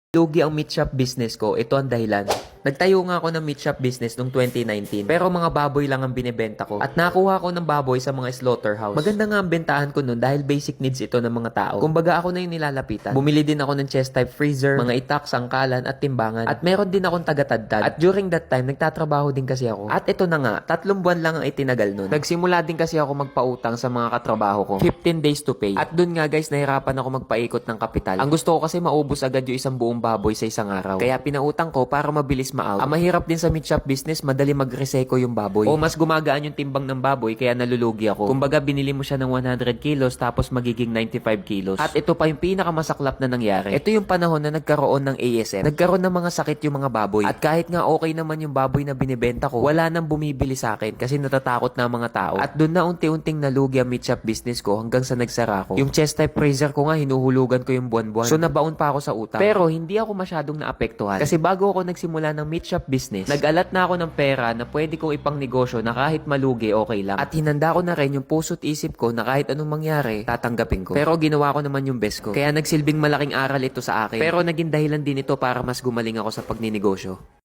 Lugi ang meat shop business ko, ito ang dahilan. Nagtayo nga ako ng meat shop business noong 2019, pero mga baboy lang ang binebenta ko. At nakuha ko ng baboy sa mga slaughterhouse. Maganda nga ang bentahan ko noon dahil basic needs ito ng mga tao. Kumbaga ako na yung nilalapitan. Bumili din ako ng chest type freezer, mga itak, sangkalan at timbangan. At meron din akong taga-tadtad. At during that time, nagtatrabaho din kasi ako. At ito na nga, 3 buwan lang ang itinagal noon. Nagsimula din kasi ako magpautang sa mga katrabaho ko. 15 days to pay. At dun nga guys, nahirapan ako magpaikot ng kapital. Ang gusto ko kasi maubos agad yung isang buong baboy sa isang araw. Kaya pinautang ko para mabilis ma-out. Ang mahirap din sa meat shop business, madali mag-reseko yung baboy. O mas gumagaan yung timbang ng baboy kaya nalulugi ako. Kumbaga binili mo siya ng 100 kilos tapos magiging 95 kilos. At ito pa yung pinakamasaklap na nangyari. Ito yung panahon na nagkaroon ng ASF. Nagkaroon ng mga sakit yung mga baboy. At kahit nga okay naman yung baboy na binibenta ko, wala nang bumibili sa akin kasi natatakot na ang mga tao. At doon na unti-unting nalugi ang meat shop business ko hanggang sa nagsara ko. Yung chest type freezer ko nga hinuhulugan ko yung buwan-buwan. So nabaon pa ako sa utang. Pero hindi ako masyadong naapektuhan. Kasi bago ako nagsimula ng meat shop business, nag-alat na ako ng pera na pwede kong ipang negosyo na kahit malugi okay lang. At hinanda ko na rin yung puso't isip ko na kahit anong mangyari, tatanggapin ko. Pero ginawa ko naman yung best ko. Kaya nagsilbing malaking aral ito sa akin. Pero naging dahilan din ito para mas gumaling ako sa pagninegosyo.